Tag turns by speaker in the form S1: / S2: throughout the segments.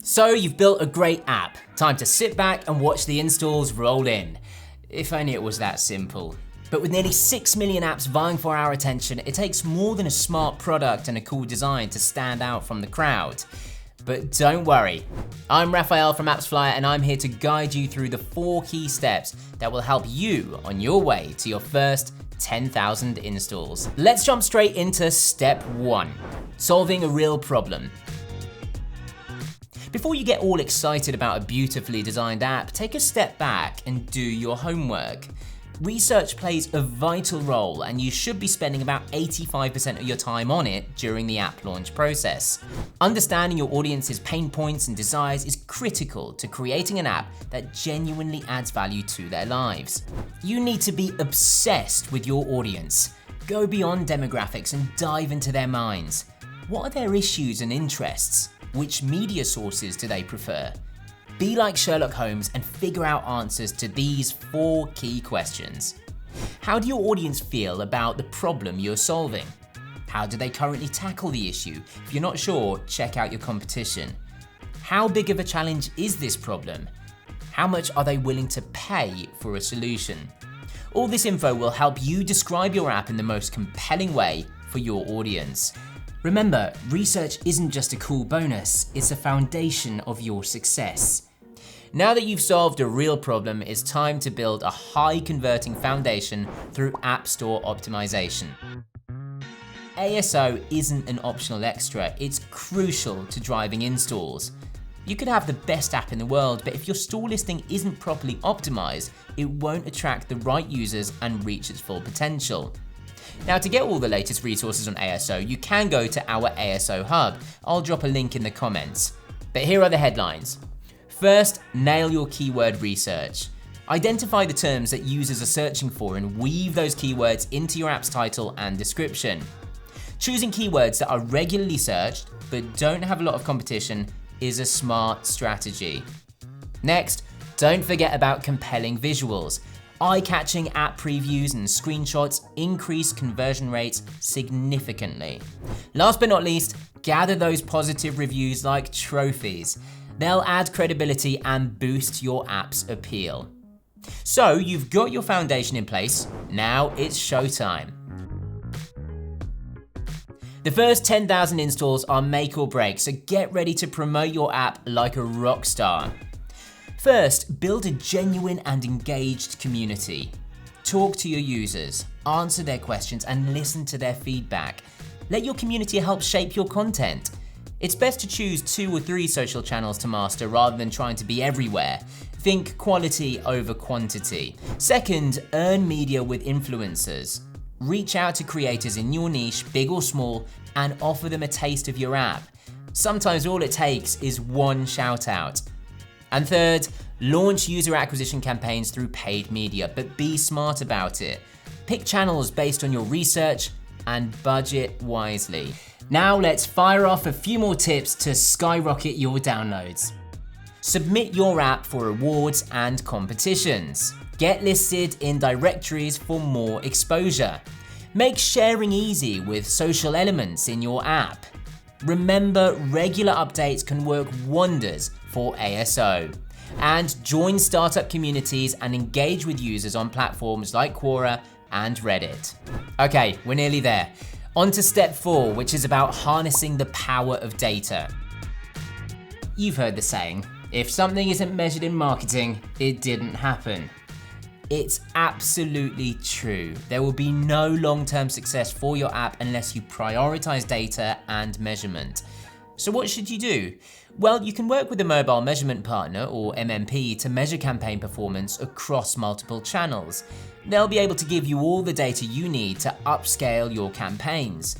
S1: So you've built a great app. Time to sit back and watch the installs roll in. If only it was that simple. But with nearly 6 million apps vying for our attention, it takes more than a smart product and a cool design to stand out from the crowd. But don't worry. I'm Raphael from AppsFlyer, and I'm here to guide you through the 4 key steps that will help you on your way to your first 10,000 installs. Let's jump straight into step 1, solving a real problem. Before you get all excited about a beautifully designed app, take a step back and do your homework. Research plays a vital role, and you should be spending about 85% of your time on it during the app launch process. Understanding your audience's pain points and desires is critical to creating an app that genuinely adds value to their lives. You need to be obsessed with your audience. Go beyond demographics and dive into their minds. What are their issues and interests? Which media sources do they prefer? Be like Sherlock Holmes and figure out answers to these 4 key questions. How do your audience feel about the problem you're solving? How do they currently tackle the issue? If you're not sure, check out your competition. How big of a challenge is this problem? How much are they willing to pay for a solution? All this info will help you describe your app in the most compelling way for your audience. Remember, research isn't just a cool bonus, it's a foundation of your success. Now that you've solved a real problem, it's time to build a high-converting foundation through App Store optimization. ASO isn't an optional extra, it's crucial to driving installs. You could have the best app in the world, but if your store listing isn't properly optimized, it won't attract the right users and reach its full potential. Now, to get all the latest resources on ASO, you can go to our ASO Hub. I'll drop a link in the comments. But here are the headlines. First, nail your keyword research. Identify the terms that users are searching for and weave those keywords into your app's title and description. Choosing keywords that are regularly searched but don't have a lot of competition is a smart strategy. Next, don't forget about compelling visuals. Eye-catching app previews and screenshots increase conversion rates significantly. Last but not least, gather those positive reviews like trophies. They'll add credibility and boost your app's appeal. So you've got your foundation in place, now it's showtime. The first 10,000 installs are make or break, so get ready to promote your app like a rock star. First, build a genuine and engaged community. Talk to your users, answer their questions, and listen to their feedback. Let your community help shape your content. It's best to choose 2 or 3 social channels to master rather than trying to be everywhere. Think quality over quantity. Second, earn media with influencers. Reach out to creators in your niche, big or small, and offer them a taste of your app. Sometimes all it takes is one shout out. And third, launch user acquisition campaigns through paid media, but be smart about it. Pick channels based on your research and budget wisely. Now let's fire off a few more tips to skyrocket your downloads. Submit your app for awards and competitions. Get listed in directories for more exposure. Make sharing easy with social elements in your app. Remember, regular updates can work wonders for ASO. And join startup communities and engage with users on platforms like Quora and Reddit. Okay, we're nearly there. On to step 4, which is about harnessing the power of data. You've heard the saying, if something isn't measured in marketing, it didn't happen. It's absolutely true. There will be no long-term success for your app unless you prioritize data and measurement. So what should you do? Well, you can work with a mobile measurement partner, or MMP, to measure campaign performance across multiple channels. They'll be able to give you all the data you need to upscale your campaigns.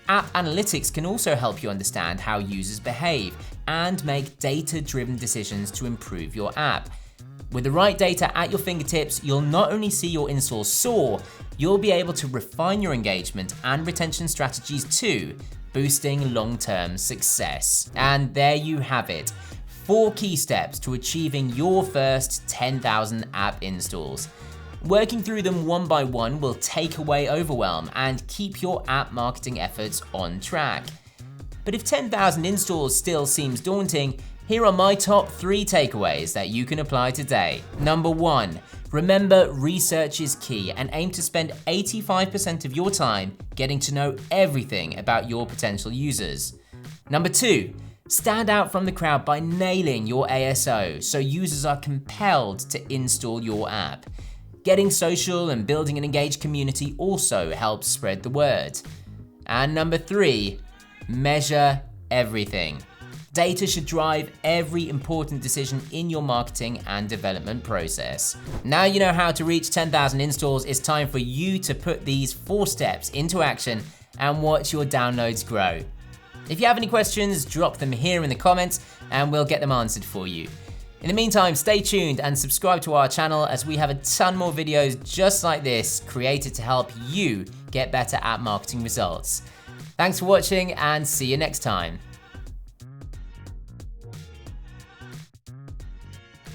S1: App analytics can also help you understand how users behave and make data-driven decisions to improve your app. With the right data at your fingertips, you'll not only see your installs soar, you'll be able to refine your engagement and retention strategies too, boosting long-term success. And there you have it, 4 key steps to achieving your first 10,000 app installs. Working through them one by one will take away overwhelm and keep your app marketing efforts on track. But if 10,000 installs still seems daunting, Here are my top 3 takeaways that you can apply today. Number 1, remember research is key and aim to spend 85% of your time getting to know everything about your potential users. Number 2, stand out from the crowd by nailing your ASO so users are compelled to install your app. Getting social and building an engaged community also helps spread the word. And number 3, measure everything. Data should drive every important decision in your marketing and development process. Now you know how to reach 10,000 installs, it's time for you to put these 4 steps into action and watch your downloads grow. If you have any questions, drop them here in the comments and we'll get them answered for you. In the meantime, stay tuned and subscribe to our channel as we have a ton more videos just like this created to help you get better at marketing results. Thanks for watching and see you next time.